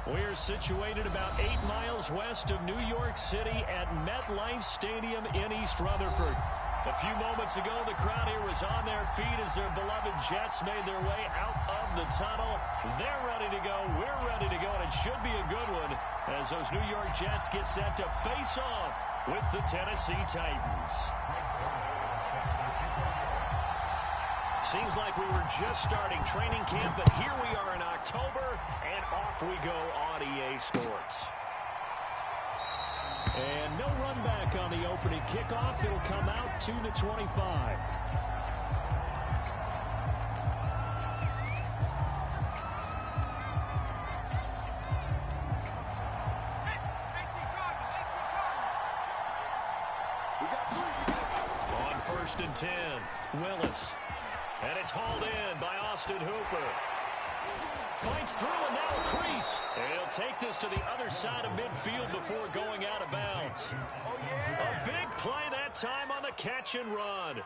We're situated about 8 miles west of New York City at MetLife Stadium in East Rutherford. A few moments ago, the crowd here was on their feet as their beloved Jets made their way out of the tunnel. They're ready to go. We're ready to go, and it should be a good one as those New York Jets get set to face off with the Tennessee Titans. Seems like we were just starting training camp, but here we are in October, and off we go on EA Sports. And no run back on the opening kickoff. It'll come out to the 25. On 1st and 10, Willis. And it's hauled in by Austin Hooper. Fights through and now a crease. And he'll take this to the other side of midfield before going out of bounds. A big play that time on the catch and run.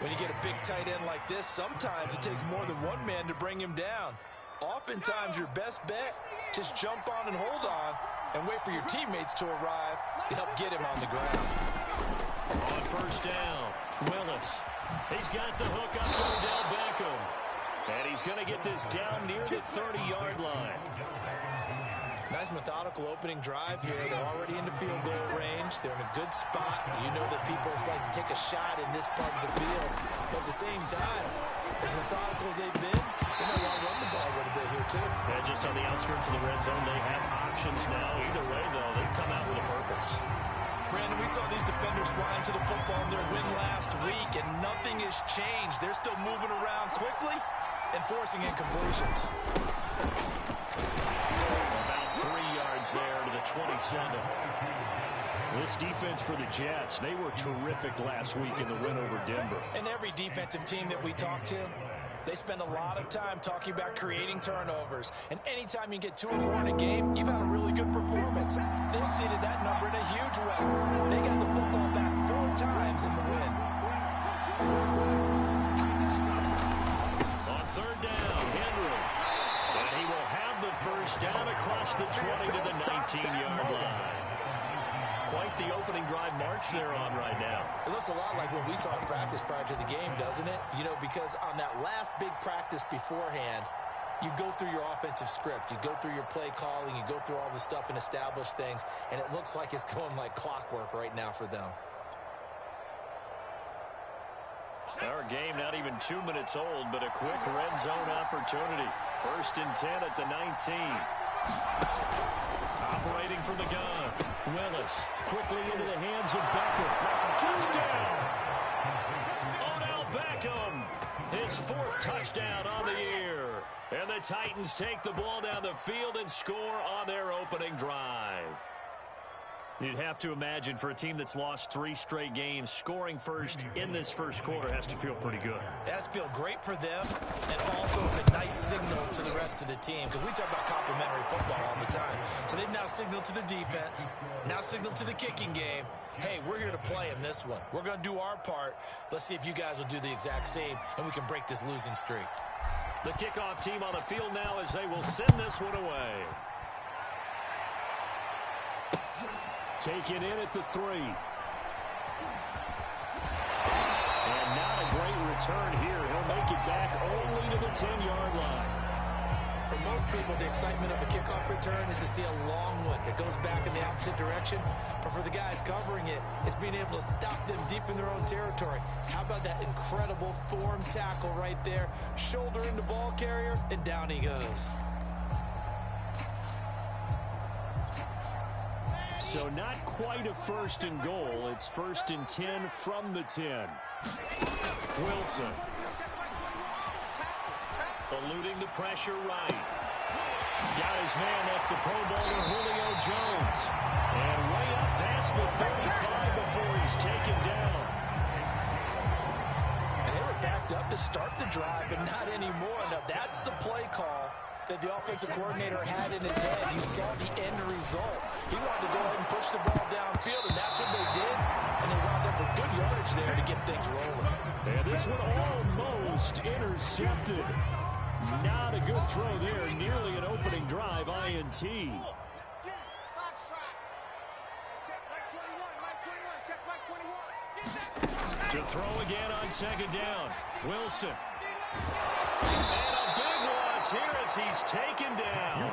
When you get a big tight end like this, sometimes it takes more than one man to bring him down. Oftentimes your best bet, just jump on and hold on and wait for your teammates to arrive to help get him on the ground. On 1st down, Willis. He's got the hook up to Odell Beckham. And he's going to get this down near the 30-yard line. Nice methodical opening drive here. They're already in the field goal range. They're in a good spot. You know that people like to take a shot in this part of the field. But at the same time, as methodical as they've been, they might want to run the ball a little bit here, too. Yeah, just on the outskirts of the red zone, they have options now. Either way, though, they've come out with a purpose. Brandon, we saw these defenders flying to the football in their win last week, and nothing has changed. They're still moving around quickly and forcing incompletions. About 3 yards there to the 27. This defense for the Jets, they were terrific last week in the win over Denver. And every defensive team that we talk to, they spend a lot of time talking about creating turnovers. And anytime you get 2 or more in a game, you've had a really good performance. They exceeded that number in a huge way. They got the football back 4 times in the win. On 3rd down, Henry. And he will have the 1st down across the 20 to the 19-yard line. Quite the opening drive march they're on right now. It looks a lot like what we saw in practice prior to the game, doesn't it? You know, because on that last big practice beforehand, you go through your offensive script. You go through your play calling. You go through all the stuff and establish things. And it looks like it's going like clockwork right now for them. Our game not even 2 minutes old, but a quick red zone opportunity. 1st and 10 at the 19. Operating from the gun. Willis quickly into the hands of Beckham. Touchdown! Odell Beckham, his 4th touchdown on the year. And the Titans take the ball down the field and score on their opening drive. You'd have to imagine for a team that's lost 3 straight games, scoring first in this first quarter has to feel pretty good. It has to feel great for them, and also it's a nice signal to the rest of the team, because we talk about complimentary football all the time. So they've now signaled to the defense, now signaled to the kicking game, hey, we're here to play in this one. We're going to do our part. Let's see if you guys will do the exact same, and we can break this losing streak. The kickoff team on the field now as they will send this one away. Taken in at the 3. And not a great return here. He'll make it back only to the 10-yard line. For most people, the excitement of a kickoff return is to see a long one that goes back in the opposite direction. But for the guys covering it, it's being able to stop them deep in their own territory. How about that incredible form tackle right there? Shoulder in the ball carrier, and down he goes. So not quite a 1st and goal. It's 1st and 10 from the 10. Wilson. Eluding the pressure right. Got his man. That's the Pro Bowler Julio Jones. And way up past the 35 before he's taken down. And they were backed up to start the drive, but not anymore. Now that's the play call that the offensive coordinator had in his head. You saw the end result. He wanted to go ahead and push the ball downfield, and that's what they did. And they wound up with good yardage there to get things rolling. And this one almost intercepted. Not a good throw there. Nearly an opening drive INT. To throw again on second down. Wilson. And a big loss here as he's taken down.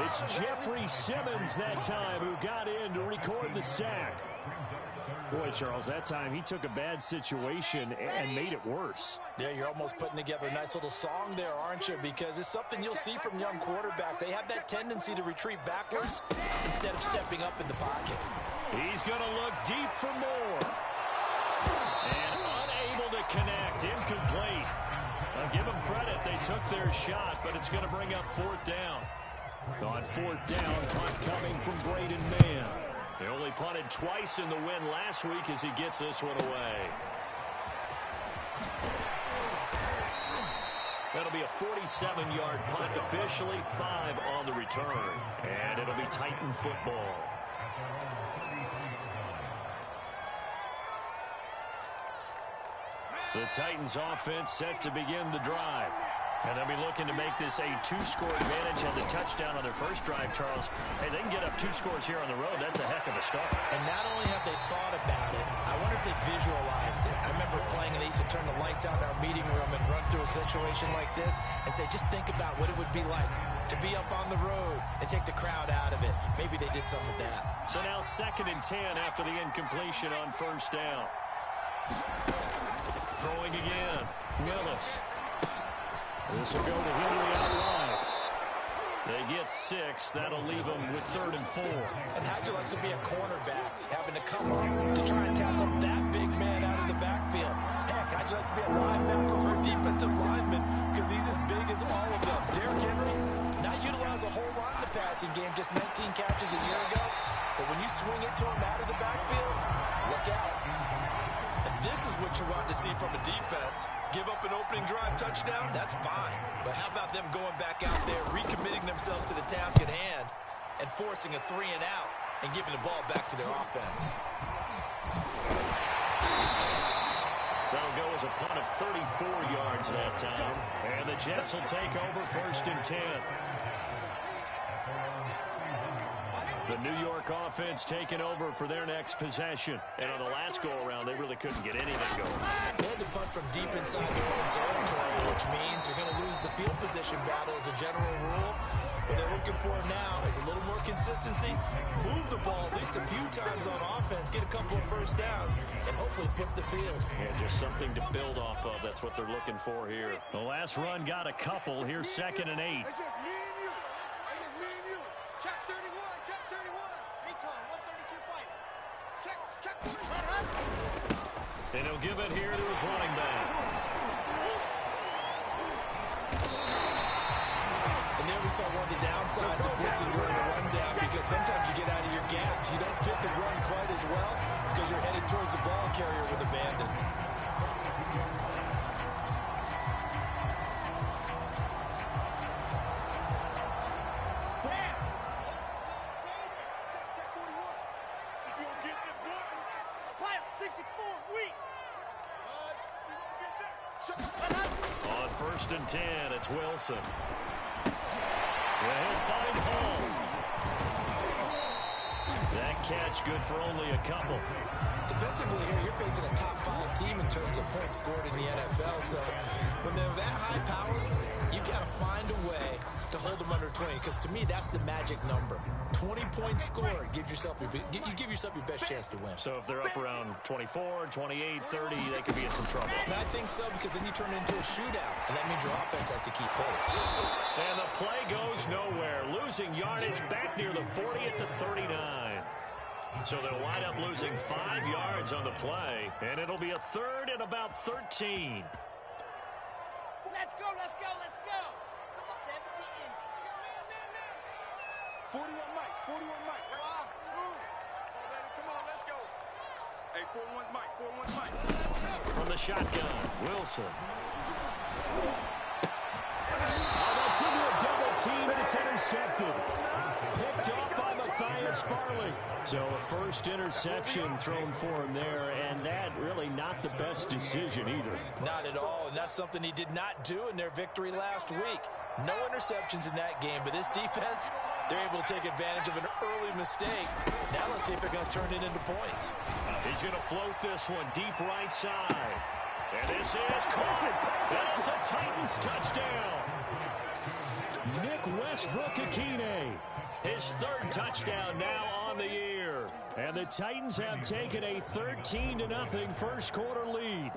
It's Jeffrey Simmons that time who got in to record the sack. Boy, Charles, that time he took a bad situation and made it worse. Yeah, you're almost putting together a nice little song there, aren't you? Because it's something you'll see from young quarterbacks. They have that tendency to retreat backwards instead of stepping up in the pocket. He's going to look deep for more. And unable to connect. Incomplete. I'll give them credit. They took their shot, but it's going to bring up fourth down. On fourth down, punt coming from Braden Mann. They only punted twice in the win last week as he gets this one away. That'll be a 47-yard punt, officially 5 on the return. And it'll be Titan football. The Titans offense set to begin the drive. And they'll be looking to make this a 2-score advantage. Had the touchdown on their first drive, Charles. Hey, they can get up 2 scores here on the road. That's a heck of a start. And not only have they thought about it, I wonder if they visualized it. I remember playing and they used to turn the lights out in our meeting room and run through a situation like this and say, just think about what it would be like to be up on the road and take the crowd out of it. Maybe they did some of that. So now 2nd and 10 after the incompletion on first down. Throwing again. Willis. This will go to Henry out wide. They get 6. That'll leave them with 3rd and 4. And how'd you like to be a cornerback, having to come up to try and tackle that big man out of the backfield? Heck, how'd you like to be a linebacker for a defensive lineman? Because he's as big as all of them. Derrick Henry, not utilized a whole lot in the passing game, just 19 catches a year ago. But when you swing it to him out of the backfield, look out. And this is what you want to see from a defense. Give up an opening drive touchdown, that's fine. But how about them going back out there, recommitting themselves to the task at hand, and forcing a 3 and out, and giving the ball back to their offense. That'll go as a punt of 34 yards that time. And the Jets will take over 1st and 10. The New York offense taking over for their next possession. And on the last go-around, they really couldn't get anything going. They had to punt from deep inside their own territory, which means you're going to lose the field position battle as a general rule. What they're looking for now is a little more consistency, move the ball at least a few times on offense, get a couple of first downs, and hopefully flip the field. Yeah, just something to build off of. That's what they're looking for here. The last run got a couple. Here's 2nd and 8. It's just me and you. It's just me and you. Check 31. Check 31. Recon 132 fight. Check. And he'll give it here to his running back. And there we saw one of the downsides of blitzing during a rundown, because sometimes you get out of your gaps. You don't fit the run quite as well because you're headed towards the ball carrier with abandon. On 1st and 10, it's Wilson. Well, he'll find home. That catch good for only a couple. Defensively here, you're facing a top 5 team in terms of points scored in the NFL. So when they're that high powered, you've got to find a way to hold them under 20. Because to me, that's the magic number. 20 points scored gives yourself you give yourself your best chance to win. So if they're up around 24, 28, 30, they could be in some trouble. And I think so, because then you turn it into a shootout, and that means your offense has to keep pace. And the play goes nowhere. Losing yardage back near the 40 at the 39. So they'll wind up losing 5 yards on the play, and it'll be a 3rd and about 13. Let's go. 70 in. 41 Mike. Wow. Come on, let's go. Hey, 41's Mike. From the shotgun, Wilson. Oh, that's into a double team, and it's intercepted. Picked off by Matthias Farley. So a first interception thrown for him there, and that really not the best decision either. Not at all, and that's something he did not do in their victory last week. No interceptions in that game, but this defense, they're able to take advantage of an early mistake. Now let's see if they're going to turn it into points. He's going to float this one deep right side. And this is caught. That is a Titans touchdown. Nick Westbrook-Ikhine, his third touchdown now on the year. And the Titans have taken a 13-0 first quarter lead.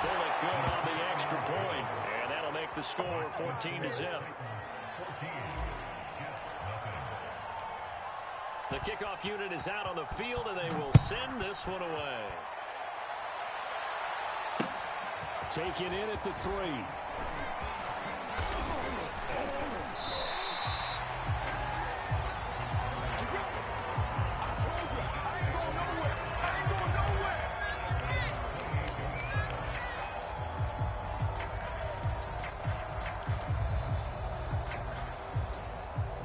Bullock good on the extra point, and that'll make the score 14-0. The kickoff unit is out on the field, and they will send this one away. Taken in at the 3.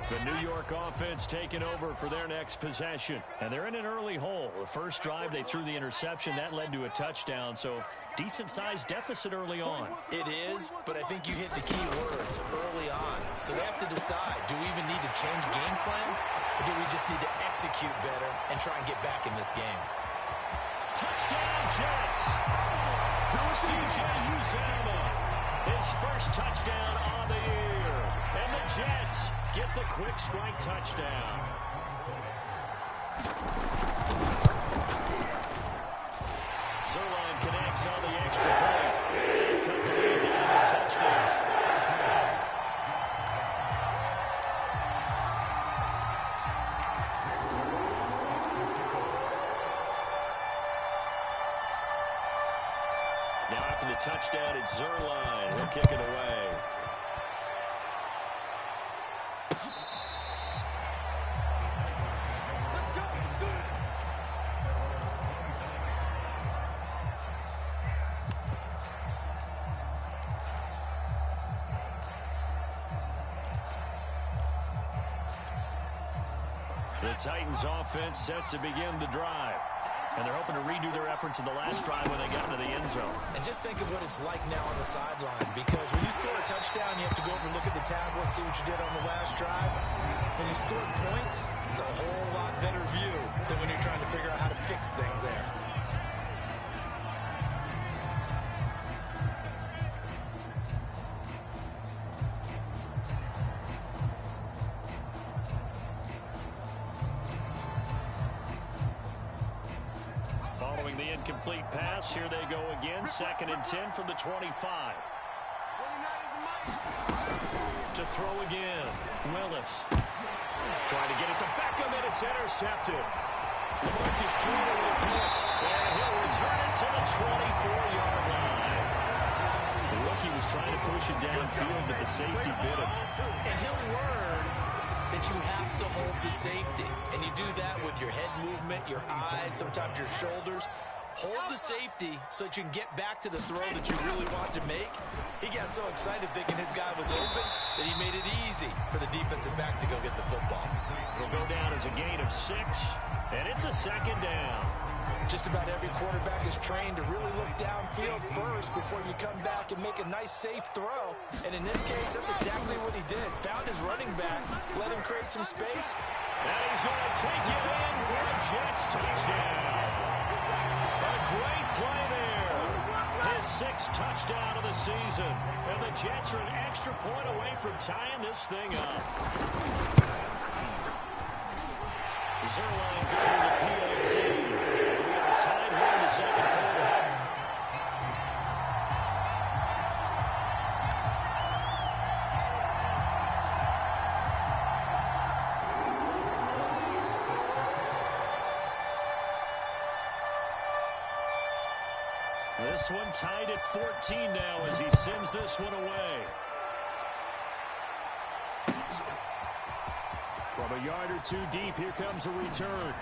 The New York offense taking over for their next possession. And they're in an early hole. The first drive, they threw the interception. That led to a touchdown. So decent-sized deficit early on. It is, but I think you hit the key words early on. So they have to decide, do we even need to change game plan? Or do we just need to execute better and try and get back in this game? Touchdown, Jets. C.J. Uzomah, his first touchdown on the year. And the Jets get the quick strike touchdown. Zuerlein connects on the extra point. Cut the lead down to touchdown. Now after the touchdown, it's Zuerlein. He'll kick it away. The Titans offense set to begin the drive. And they're hoping to redo their efforts in the last drive when they got into the end zone. And just think of what it's like now on the sideline, because when you score a touchdown, you have to go over and look at the tablet and see what you did on the last drive. When you score points, it's a whole lot better view than when you're trying to figure out how to fix things there. Following the incomplete pass, here they go again. 2nd and 10 from the 25. To throw again. Willis. Trying to get it to Beckham, and it's intercepted. Marcus Jr. will hit, and he'll return it to the 24-yard line. The rookie was trying to push it downfield, but the safety bit him. And he'll learn that you have to hold the safety. And you do that with your head movement, your eyes, sometimes your shoulders. Hold the safety so that you can get back to the throw that you really want to make. He got so excited thinking his guy was open that he made it easy for the defensive back to go get the football. It'll go down as a gain of 6, and it's a 2nd down. Just about every quarterback is trained to really look downfield first before you come back and make a nice, safe throw. And in this case, that's exactly what he did. Found his running back, let him create some space. And he's going to take it in for a Jets touchdown. A great play there. His 6th touchdown of the season. And the Jets are an extra point away from tying this thing up. Zuerlein going to the PAT. We have a time here in the 2nd quarter. This one tied at 14 now as he sends this one away. From a yard or 2 deep, here comes a return.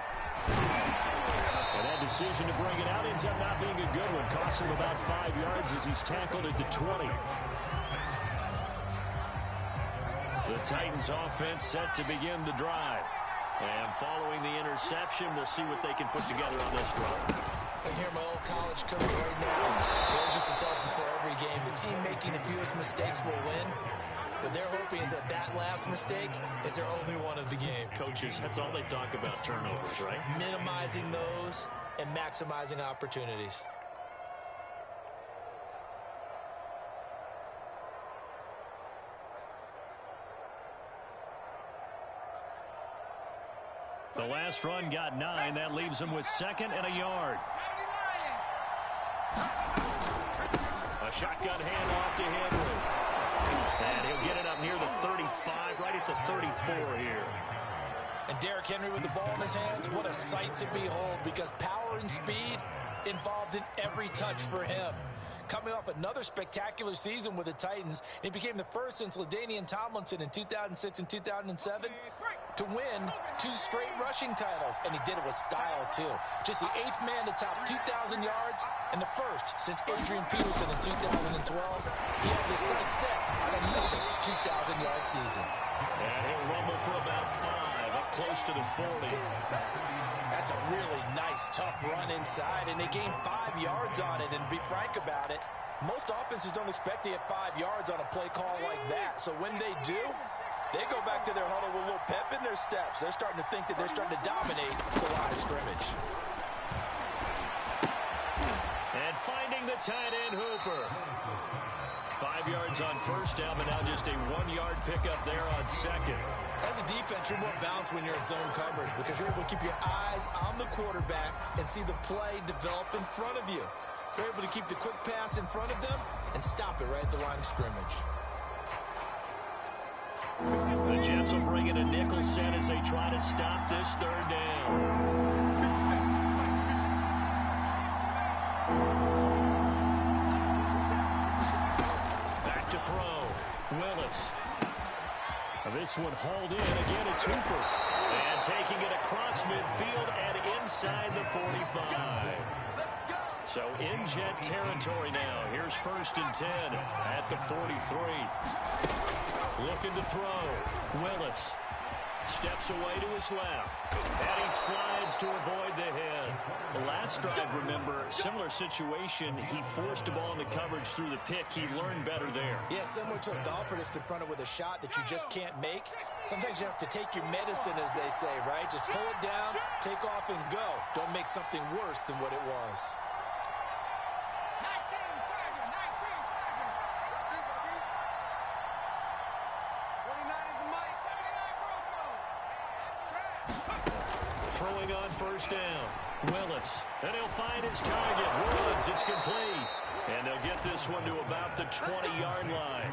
And that decision to bring it out ends up not being a good one. Costs him about 5 yards as he's tackled at the 20. The Titans offense set to begin the drive. And following the interception, we'll see what they can put together on this drive. I hear my old college coach right now. He always used to tell us before every game, the team making the fewest mistakes will win. What they're hoping is that that last mistake is their only one of the game. Coaches, that's all they talk about, turnovers, right? Minimizing those and maximizing opportunities. The last run got 9. That leaves him with 2nd and a yard. A shotgun handoff to Henry. And he'll get it up near the 35, right at the 34 here. And Derrick Henry with the ball in his hands, what a sight to behold, because power and speed involved in every touch for him. Coming off another spectacular season with the Titans, he became the first since LaDainian Tomlinson in 2006 and 2007 to win 2 straight rushing titles, and he did it with style, too. Just the 8th man to top 2,000 yards and the first since Adrian Peterson in 2012. He has his sights set on another 2,000-yard season. And he'll rumble for about 5, up close to the 40. That's a really nice, tough run inside, and they gained 5 yards on it. And to be frank about it, most offenses don't expect to get 5 yards on a play call like that. So when they do, they go back to their huddle with a little pep in their steps. They're starting to think that they're starting to dominate the line of scrimmage. And finding the tight end, Hooper. 5 yards on first down, but now just a 1-yard pickup there on 2nd. As a defense, you're more balanced when you're in zone coverage because you're able to keep your eyes on the quarterback and see the play develop in front of you. You're able to keep the quick pass in front of them and stop it right at the line of scrimmage. The Jets will bring in a nickel set as they try to stop this 3rd down. Back to throw. Willis. This one hauled in. Again, it's Hooper. And taking it across midfield and inside the 45. So in Jet territory now. Here's 1st and 10 at the 43. Looking to throw. Willis steps away to his left. And he slides to avoid the hit. The last drive, remember, similar situation. He forced a ball in the coverage through the pick. He learned better there. Yeah, similar to a golfer that's confronted with a shot that you just can't make. Sometimes you have to take your medicine, as they say, right? Just pull it down, take off, and go. Don't make something worse than what it was. Throwing on first down. Willis. And he'll find his target. Woods. It's complete. And they'll get this one to about the 20-yard line.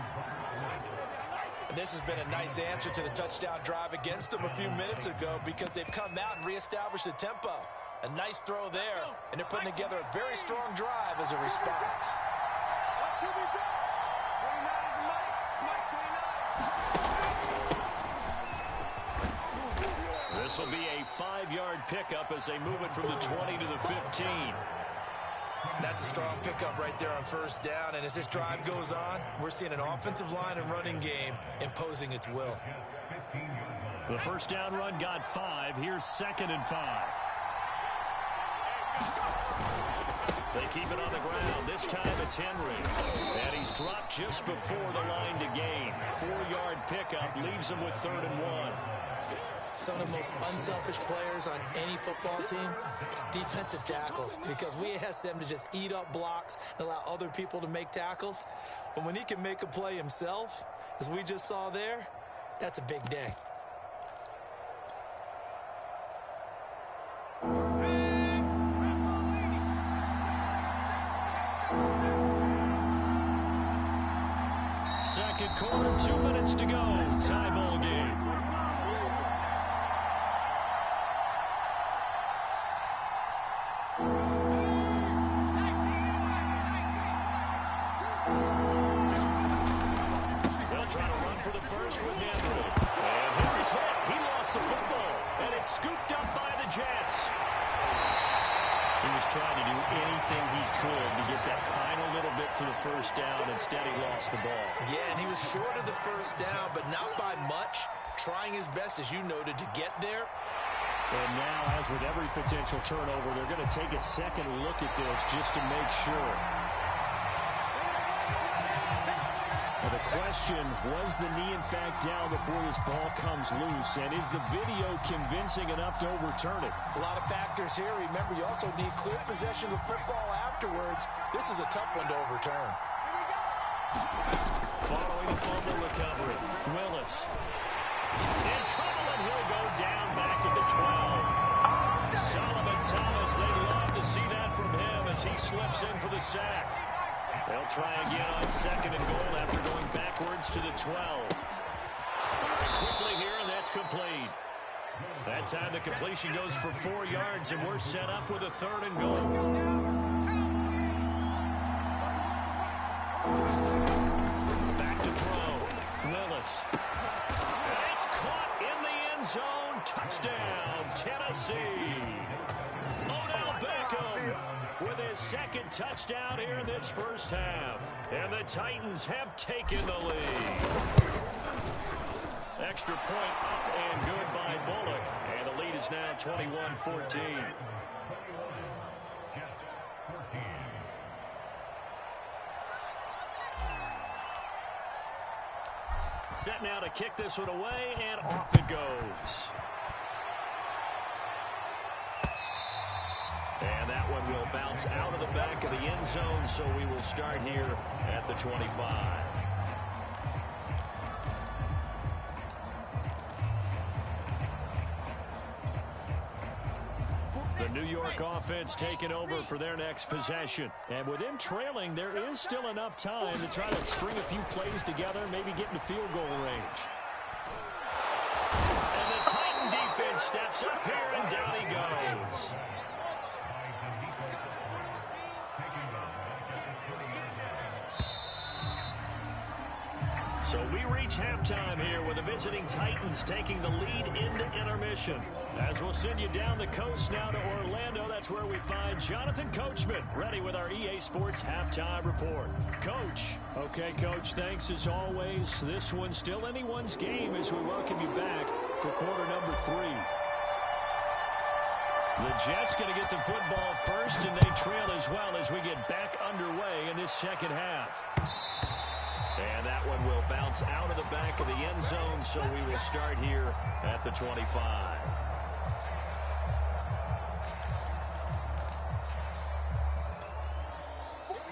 And this has been a nice answer to the touchdown drive against them a few minutes ago because they've come out and reestablished the tempo. A nice throw there, and they're putting together a very strong drive as a response. This will be a 5-yard pickup as they move it from the 20 to the 15. That's a strong pickup right there on first down. And as this drive goes on, we're seeing an offensive line and running game imposing its will. The first down run got 5. Here's 2nd and 5. They keep it on the ground. This time it's Henry. And he's dropped just before the line to gain. 4-yard pickup leaves him with 3rd and 1. Some of the most unselfish players on any football team, defensive tackles, because we ask them to just eat up blocks and allow other people to make tackles. But when he can make a play himself, as we just saw there, that's a big day. Second quarter, 2 minutes to go. Tie ball game. tried to do anything he could to get that final little bit for the first down. Instead, he lost the ball. Yeah, and he was short of the first down, but not by much. Trying his best, as you noted, to get there. And now, as with every potential turnover, they're going to take a second look at this just to make sure. Well, the question, was the knee in fact down before this ball comes loose? And is the video convincing enough to overturn it? A lot of factors here. Remember, you also need clear possession of football afterwards. This is a tough one to overturn. Following the fumble recovery, Willis. In trouble, and he'll go down back at the 12. Solomon Thomas, they love to see that from him as he slips in for the sack. They'll try again on second and goal after going backwards to the 12. Firing quickly here, and that's complete. That time the completion goes for 4 yards, and we're set up with a third and goal. Back to throw. Willis. It's caught in the end zone. Touchdown, Tennessee. Odell Beckham with his second touchdown here in this first half. And the Titans have taken the lead. Extra point up and good by Bullock. And the lead is now 21-14. Set now to kick this one away, and off it goes. And that one will bounce out of the back of the end zone, so we will start here at the 25. The New York offense taking over for their next possession. And with them trailing, there is still enough time to try to string a few plays together, maybe get into field goal range. And the Titan defense steps up here, and down he goes. So we reach halftime here with the visiting Titans taking the lead into intermission. As we'll send you down the coast now to Orlando, that's where we find Jonathan Coachman, ready with our EA Sports Halftime Report. Coach. Okay, Coach, thanks as always. This one's still anyone's game as we welcome you back for quarter number 3. The Jets going to get the football first, and they trail as well as we get back underway in this second half. And that one will bounce out of the back of the end zone, so we will start here at the 25.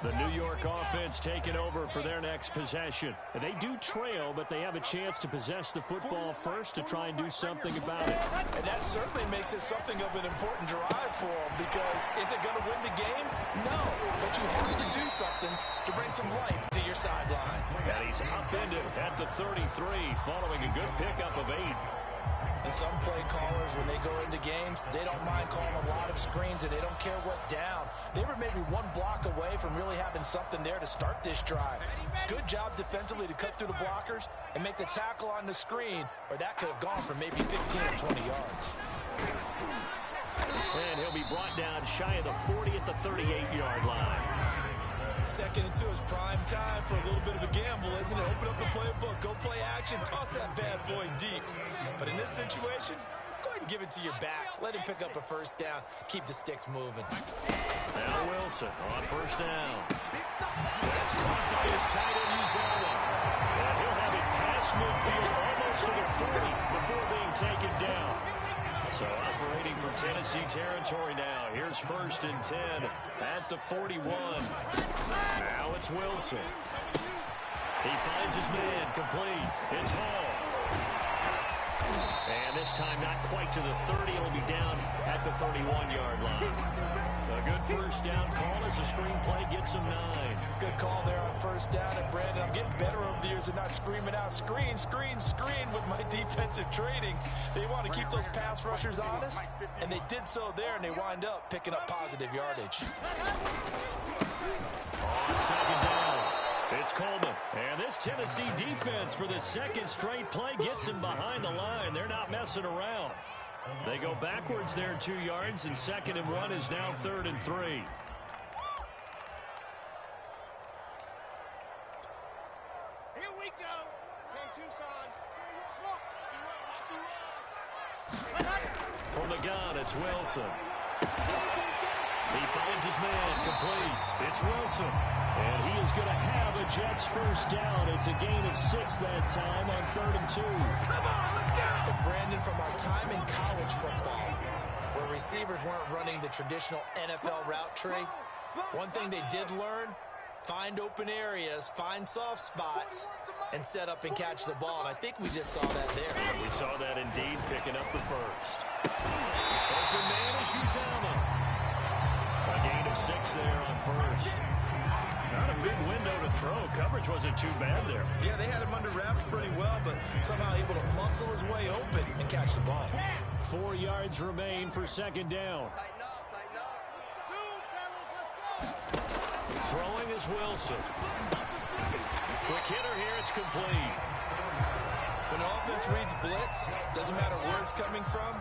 The New York offense taking over for their next possession. They do trail, but they have a chance to possess the football first to try and do something about it. And that certainly makes it something of an important drive for them, because is it going to win the game? No, but you have to do something to bring some life to your sideline. And he's upended at the 33 following a good pickup of 8. And some play callers, when they go into games, they don't mind calling a lot of screens, and they don't care what down. They were maybe one block away from really having something there to start this drive. Good job defensively to cut through the blockers and make the tackle on the screen, or that could have gone for maybe 15 or 20 yards. And he'll be brought down shy of the 40 at the 38-yard line. Second and 2 is prime time for a little bit of a gamble, isn't it? Open up the playbook, go play action, toss that bad boy deep. But in this situation, go ahead and give it to your back. Let him pick up a first down. Keep the sticks moving. Now Wilson on first down. That's caught by his tight end, Uzomah. And he'll have it past midfield almost to the 40 before being taken down. So operating from Tennessee territory now. Here's first and 10 at the 41. Now it's Wilson. He finds his man complete. It's Hall. And this time not quite to the 30. It'll be down at the 31-yard line. A good first down call as the screenplay gets him 9. Good call there on first down. And Brandon, I'm getting better over the years and not screaming out screen, screen, screen with my defensive training. They want to keep those pass rushers honest, and they did so there, and they wind up picking up positive yardage. On second down, it's Coleman. And this Tennessee defense for the second straight play gets him behind the line. They're not messing around. They go backwards there 2 yards, and 2nd and 1 is now 3rd and 3. Here we go. 10 Tucson. Smoke. From the gun, it's Wilson. He finds his man, complete. It's Wilson. And he is going to have a Jets first down. It's a gain of 6 that time on 3rd and 2. Come on, let's go! And Brandon, from our time in college football, where receivers weren't running the traditional NFL route tree, one thing they did learn, find open areas, find soft spots, and set up and catch the ball. And I think we just saw that there. We saw that indeed, picking up the first. Open man is Uzomah. A gain of 6 there on first. Not a big window to throw. Coverage wasn't too bad there. Yeah, they had him under wraps pretty well, but somehow able to muscle his way open and catch the ball. 4 yards remain for 2nd down. Tighten up, tighten up. Soon, fellas, let's go. Throwing is Wilson. Quick hitter here, it's complete. When an offense reads blitz, doesn't matter where it's coming from,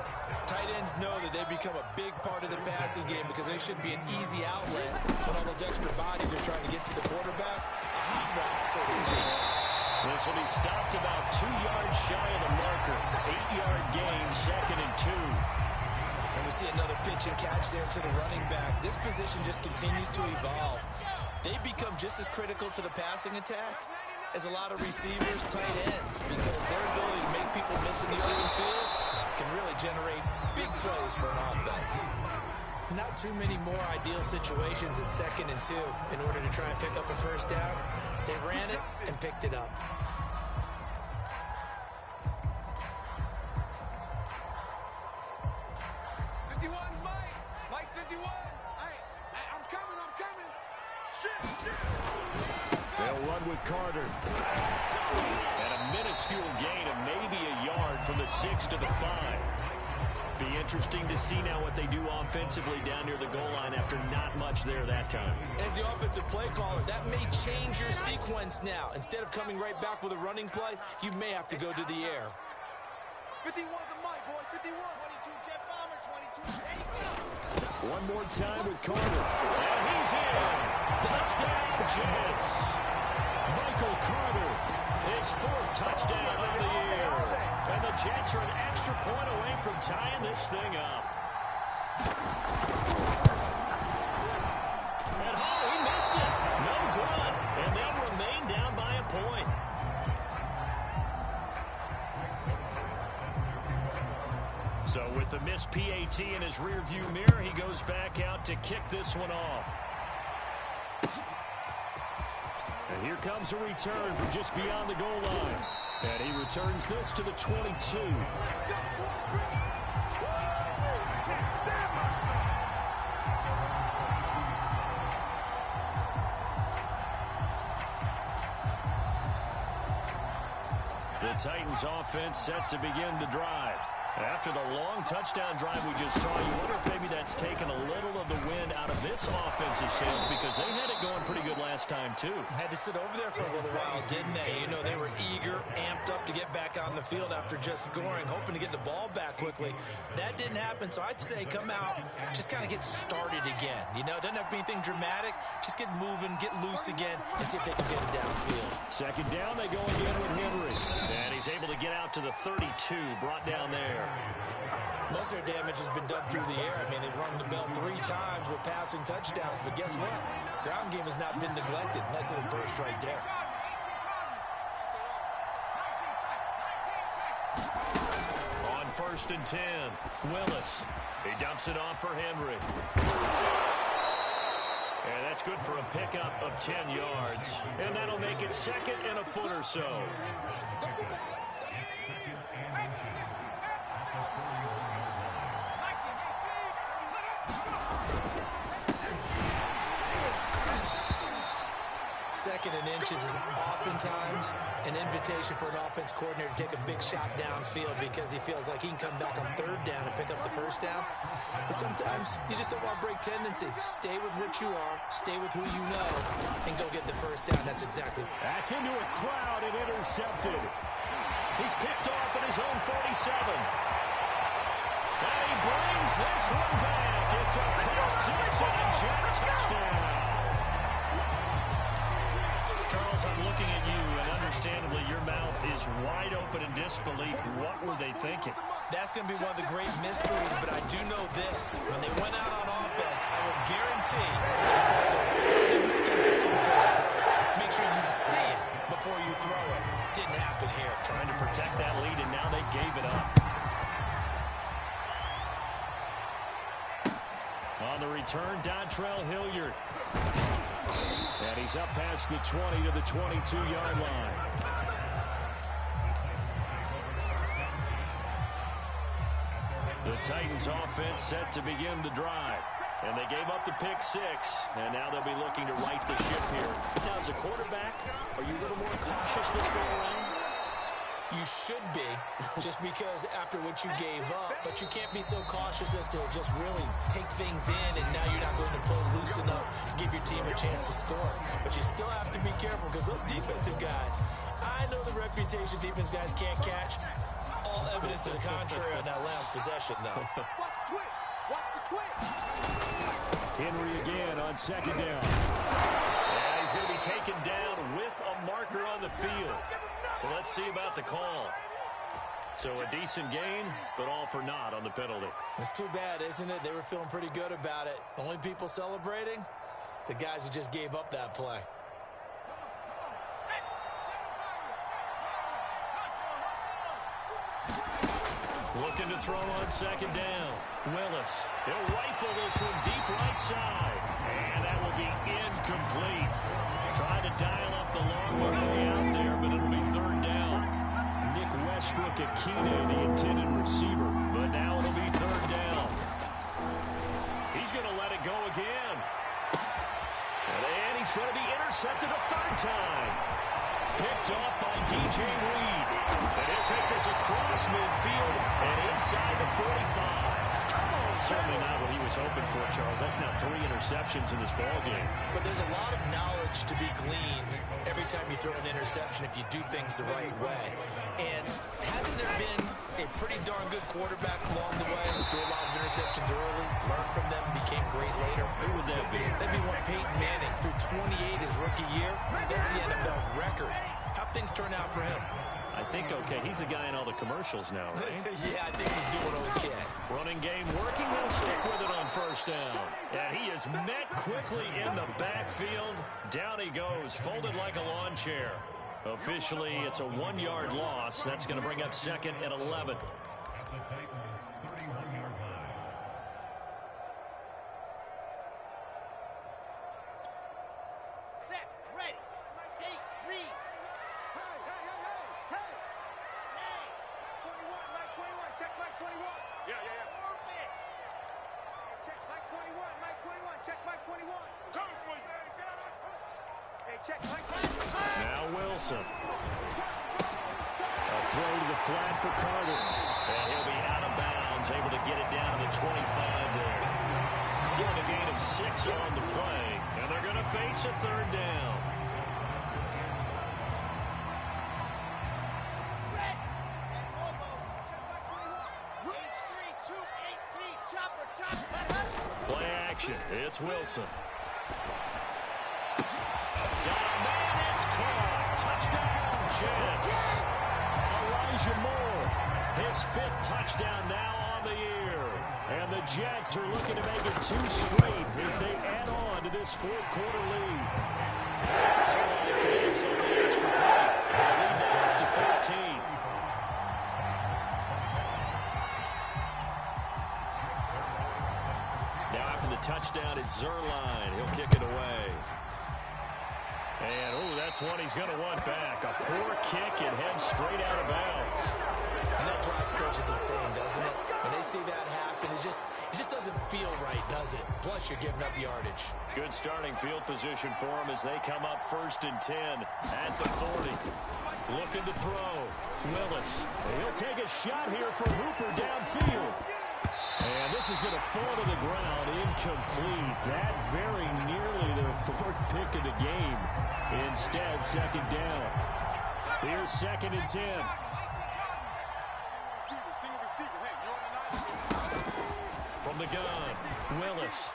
tight ends know that they become a big part of the passing game because they should be an easy outlet when all those extra bodies are trying to get to the quarterback. A hot rock, so to speak. This will be stopped about 2 yards shy of the marker. 8-yard gain, 2nd and 2. And we see another pitch and catch there to the running back. This position just continues to evolve. They become just as critical to the passing attack as a lot of receivers, tight ends, because their ability to make people miss in the open field can really generate big plays for an offense. Not too many more ideal situations at 2nd and 2 in order to try and pick up a first down. They ran it and picked it up. Mike 51. I'm coming. Shit. They'll run with Carter. And a minuscule gain of maybe a yard from the 6 to the 5. Be interesting to see now what they do offensively down near the goal line after not much there that time. As the offensive play caller, that may change your sequence now. Instead of coming right back with a running play, you may have to go to the air. 51 to Mike, boy. 51. 22 Jet Bomber. 22. There you go. One more time with Carter. And he's in. Touchdown, Jets. Michael Carter, his 4th touchdown of the year. And the Jets are an extra point away from tying this thing up. And he missed it. No good. And they'll remain down by a point. So with the missed PAT in his rearview mirror, he goes back out to kick this one off. And here comes a return from just beyond the goal line. And he returns this to the 22. The Titans offense set to begin the drive. After the long touchdown drive we just saw, you wonder if maybe that's taken a little of the wind out of this offensive sails because they had it going pretty good last time, too. Had to sit over there for a little while, didn't they? You know, they were eager, amped up to get back on the field after just scoring, hoping to get the ball back quickly. That didn't happen, so I'd say come out, just kind of get started again. You know, it doesn't have to be anything dramatic. Just get moving, get loose again, and see if they can get it downfield. 2nd down, they go again with Henry. And he's able to get out to the 32, brought down there. Most of their damage has been done through the air. I mean, they've rung the bell 3 times with passing touchdowns, but guess what? Ground game has not been neglected. Nice little burst right there. On 1st and 10, Willis. He dumps it off for Henry. And that's good for a pickup of 10 yards. And that'll make it 2nd and a foot or so. Second and inches is oftentimes an invitation for an offense coordinator to take a big shot downfield because he feels like he can come back on 3rd down and pick up the first down. But sometimes you just don't want to break tendency. Stay with what you are, stay with who you know, and go get the first down. That's exactly. That's into a crowd and intercepted. He's picked off at his own 47. And he brings this one back. It's a pick six and a Jet touchdown. Charles, I'm looking at you, and understandably your mouth is wide open in disbelief. What were they thinking? That's going to be one of the great mysteries, but I do know this. When they went out on offense, I will guarantee they told them, don't just make anticipatory throws. Make sure you see it before you throw it. Didn't happen here. Trying to protect that lead, and now they gave it up. On the return, Dontrell Hilliard. And he's up past the 20 to the 22-yard line. The Titans offense set to begin the drive. And they gave up the pick six. And now they'll be looking to right the ship here. Now, as a quarterback, are you a little more cautious this go around? You should be, just because after what you gave up, but you can't be so cautious as to just really take things in, and now you're not going to play loose enough to give your team a chance to score. But you still have to be careful, because those defensive guys, I know the reputation defense guys can't catch. All evidence to the contrary on that last possession, though. Watch the twitch. Watch the twitch. Henry again on second down. And he's going to be taken down with a marker on the field. So let's see about the call. So a decent gain, but all for naught on the penalty. It's too bad, isn't it? They were feeling pretty good about it. The only people celebrating, the guys who just gave up that play. Looking to throw on second down. Willis, he'll rifle this one deep right side. And that will be incomplete. Trying to dial up the long way out there, but it'll be third down. Nick Westbrook Akina, the intended receiver. But now it'll be third down. He's going to let it go again. And he's going to be intercepted a third time. Picked off by DJ Reed. And he'll take this across midfield and inside the 45. Certainly not what he was hoping for, Charles. That's now 3 interceptions in this ballgame. But there's a lot of knowledge to be gleaned every time you throw an interception if you do things the right way. And hasn't there been a pretty darn good quarterback along the way who threw a lot of interceptions early, learned from them, became great later? Who would that be? That'd be one Peyton Manning threw 28 his rookie year. That's the NFL record. How'd things turn out for him? I think okay. He's the guy in all the commercials now, right? Yeah, I think he's doing okay. Running game working. They'll stick with it on first down. And he is met quickly in the backfield. Down he goes, folded like a lawn chair. Officially, it's a 1-yard loss. That's going to bring up second and 11. Set. Ready. Take. Read. Hey. 21. Mike 21. Check Mike 21. Yeah. Orbit. Check Mike 21. Mike 21. Check Mike 21. Hey, check Mike 21. Now Wilson. A throw to the flat for Carter. And he'll be out of bounds, able to get it down to the 25 there. Getting a gain of 6 on the play. And they're going to face a third down. Red. Hey, Lobo. Check Mike 21. H3 218. Chopper. Play action. It's Wilson. Got a man. It's caught. Touchdown, Jets. Elijah Moore, his 5th touchdown now on the year. And the Jets are looking to make it 2 straight as they add on to this 4th quarter lead. So they advance on the extra point. They lead now up to 14. Now after the touchdown, it's Zuerlein. He'll kick it away. And, that's one he's going to want back. A poor kick and heads straight out of bounds. And that drives coaches insane, doesn't it? When they see that happen, it just doesn't feel right, does it? Plus, you're giving up yardage. Good starting field position for them as they come up 1st and 10 at the 40. Looking to throw. Willis. He'll take a shot here for Hooper downfield. And this is going to fall to the ground. Incomplete. That very nearly their 4th pick of the game. Instead, 2nd down. Here's 2nd and 10. From the gun, Willis.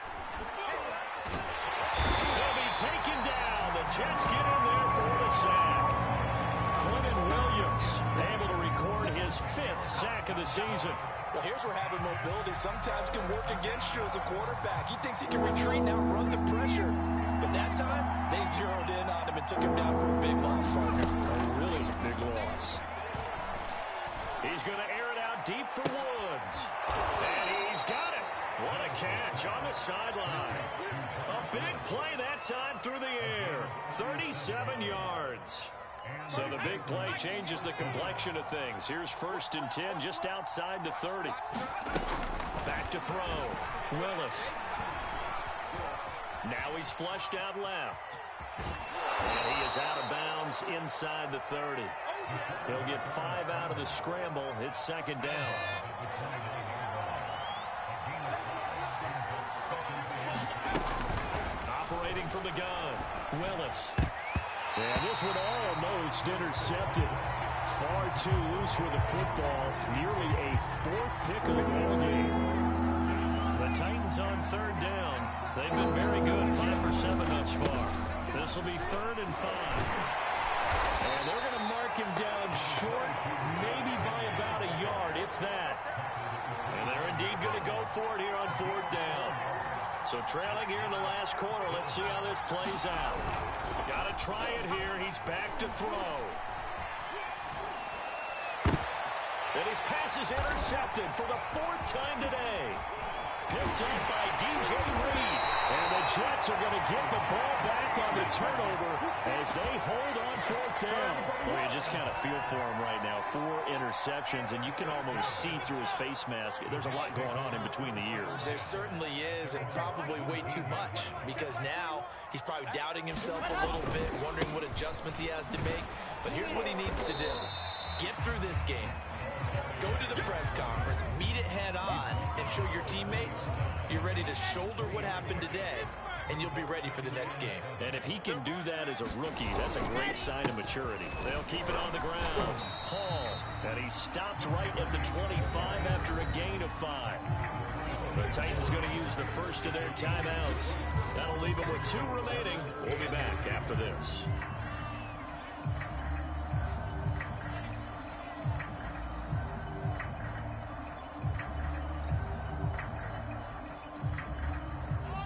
He'll be taken down. The Jets get in there for the sack. Quentin Williams able to record his 5th sack of the season. Well, here's where having mobility sometimes can work against you as a quarterback. He thinks he can retreat and outrun the pressure. But that time, they zeroed in on him and took him down for a big loss, partner. A really big loss. He's going to air it out deep for Woods. And he's got it. What a catch on the sideline. A big play that time through the air. 37 yards. So the big play changes the complexion of things. Here's 1st and 10 just outside the 30. Back to throw. Willis. Now he's flushed out left. And he is out of bounds inside the 30. He'll get 5 out of the scramble. It's 2nd down. Operating from the gun. Willis. And this one almost intercepted. Far too loose with the football. Nearly a 4th pick of the ball game. The Titans on 3rd down. They've been very good. 5 for 7 thus far. This will be 3rd and 5. And they're going to mark him down short, maybe by about a yard, if that. And they're indeed going to go for it here on 4th down. So trailing here in the last quarter. Let's see how this plays out. Got to try it here. He's back to throw. And his pass is intercepted for the 4th time today. Picked up by DJ Reed. And the Jets are going to get the ball back on the turnover as they hold on 4th down. Well, you just kind of feel for him right now. 4 interceptions, and you can almost see through his face mask. There's a lot going on in between the ears. There certainly is, and probably way too much, because now he's probably doubting himself a little bit, wondering what adjustments he has to make. But here's what he needs to do. Get through this game. Go to the press conference, meet it head on, and show your teammates you're ready to shoulder what happened today, and you'll be ready for the next game. And if he can do that as a rookie, that's a great sign of maturity. They'll keep it on the ground. Hall, and he stopped right at the 25 after a gain of 5. The Titans going to use the first of their timeouts. That'll leave them with 2 remaining. We'll be back after this.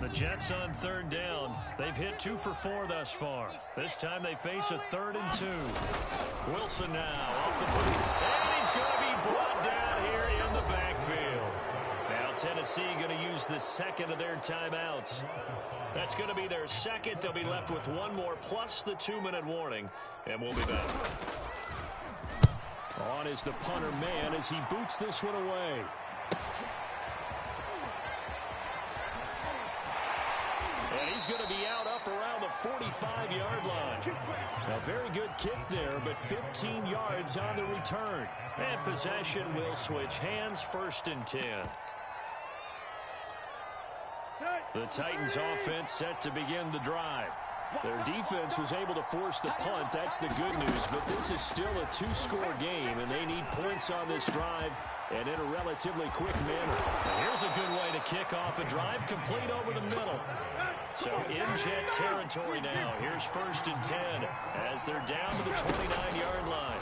The Jets on 3rd down. They've hit 2 for 4 thus far. This time they face a 3rd and 2. Wilson now off the boot. And he's going to be brought down here in the backfield. Now Tennessee going to use the 2nd of their timeouts. That's going to be their 2nd. They'll be left with 1 more plus the 2-minute warning. And we'll be back. On is the punter man as he boots this one away. And he's going to be out up around the 45-yard line. A very good kick there, but 15 yards on the return. And possession will switch hands, 1st and 10. The Titans offense set to begin the drive. Their defense was able to force the punt. That's the good news, but this is still a 2-score game, and they need points on this drive and in a relatively quick manner. And here's a good way to kick off a drive, complete over the middle. So in Jet territory now. Here's 1st and 10 as they're down to the 29-yard line.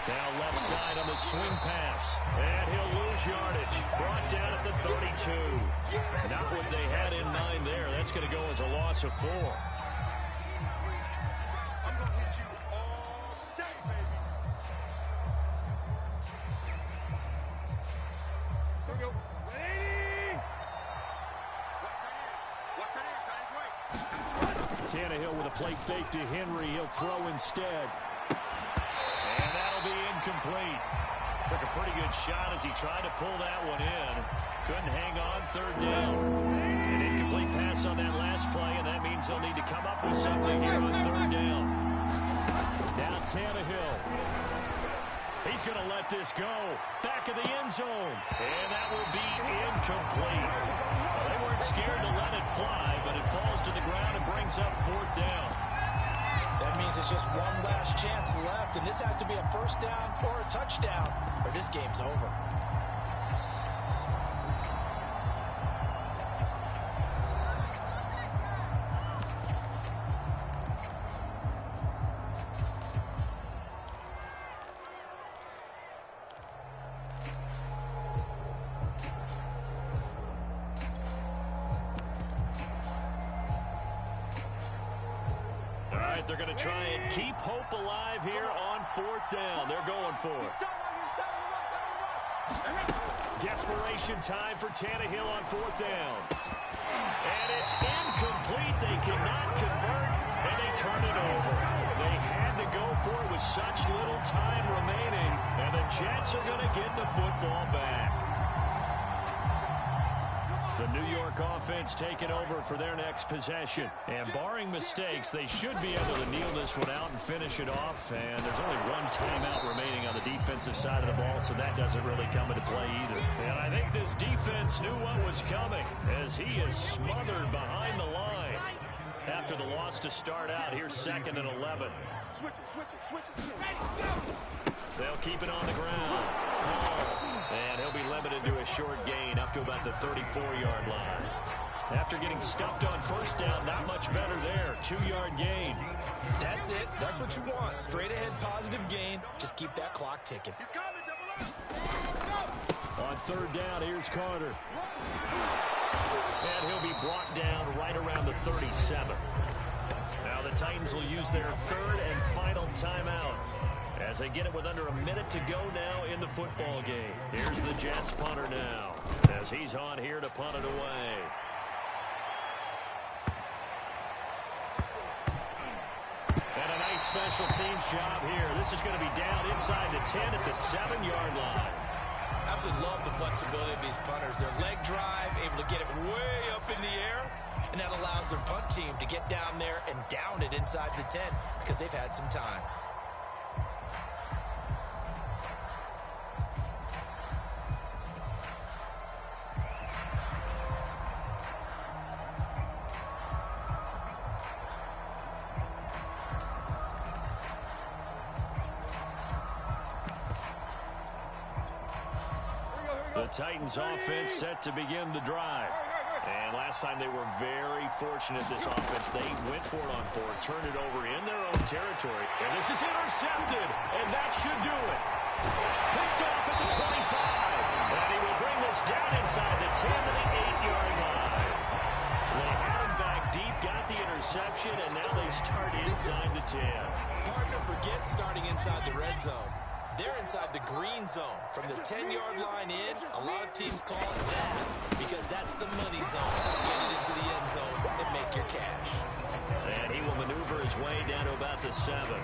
Now left side on the swing pass. And he'll lose yardage. Brought down at the 32. Not what they had in mind there. That's going to go as a loss of 4. Tannehill with a play fake to Henry. He'll throw instead. And that'll be incomplete. Took a pretty good shot as he tried to pull that one in. Couldn't hang on, 3rd down. An incomplete pass on that last play, and that means they'll need to come up with something here on 3rd down. Now Tannehill. He's going to let this go. Back of the end zone. And that will be incomplete. They weren't scared to let it fly, but it falls to the ground and brings up 4th down. That means it's just one last chance left, and this has to be a 1st down or a touchdown, or this game's over. right, they're going to try and keep hope alive here on 4th down. They're going for it. Desperation time for Tannehill on 4th down. And it's incomplete. They cannot convert, and they turn it over. They had to go for it with such little time remaining, and the Jets are going to get the football back. The New York offense taking over for their next possession. And barring mistakes, they should be able to kneel this one out and finish it off. And there's only one timeout remaining on the defensive side of the ball, so that doesn't really come into play either. And I think this defense knew what was coming as he is smothered behind the line. After the loss to start out, here's 2nd and 11. Switch it. They'll keep it on the ground. And he'll be limited to a short gain up to about the 34-yard line. After getting stuffed on 1st down, not much better there. 2-yard gain. That's it. That's what you want. Straight ahead positive gain. Just keep that clock ticking. On 3rd down, here's Carter. And he'll be brought down right around the 37. Now the Titans will use their 3rd and final timeout as they get it with under a minute to go now in the football game. Here's the Jets punter now as he's on here to punt it away. And a nice special teams job here. This is going to be down inside the 10 at the 7-yard line. Absolutely love the flexibility of these punters. Their leg drive, able to get it way up in the air, and that allows their punt team to get down there and down it inside the 10 because they've had some time. The Titans offense set to begin the drive. And last time they were very fortunate, this offense. They went for it on 4th, turned it over in their own territory. And this is intercepted, and that should do it. Picked off at the 25. And he will bring this down inside the 10 to the 8-yard line. They had him back deep, got the interception, and now they start inside the 10. Partner forgets starting inside the red zone. They're inside the green zone. From the 10-yard line in, a lot of teams call it that because that's the money zone. Get it into the end zone and make your cash. And he will maneuver his way down to about the 7.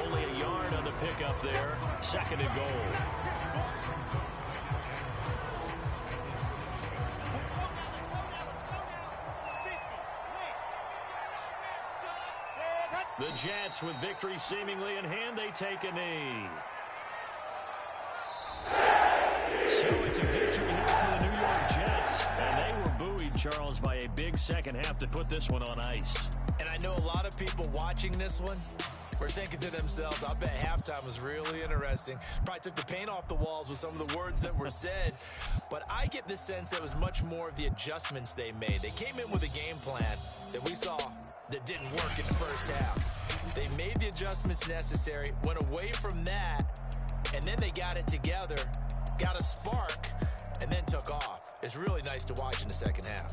Only a yard on the pickup there. 2nd and goal. The Jets, with victory seemingly in hand, they take a knee. So it's a victory here for the New York Jets. And they were buoyed, Charles, by a big second half to put this one on ice. And I know a lot of people watching this one were thinking to themselves, I bet halftime was really interesting. Probably took the paint off the walls with some of the words that were said. But I get the sense that it was much more of the adjustments they made. They came in with a game plan that we saw that didn't work in the first half. They made the adjustments necessary, went away from that, and then they got it together, got a spark, and then took off. It's really nice to watch in the second half.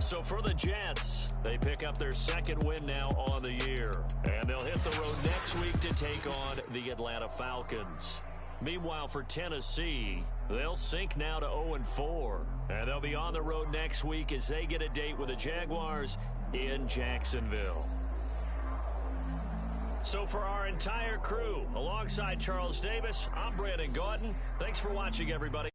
So for the Jets, they pick up their 2nd win now on the year. And they'll hit the road next week to take on the Atlanta Falcons. Meanwhile, for Tennessee, they'll sink now to 0-4. And they'll be on the road next week as they get a date with the Jaguars in Jacksonville. So for our entire crew, alongside Charles Davis, I'm Brandon Gaudin. Thanks for watching, everybody.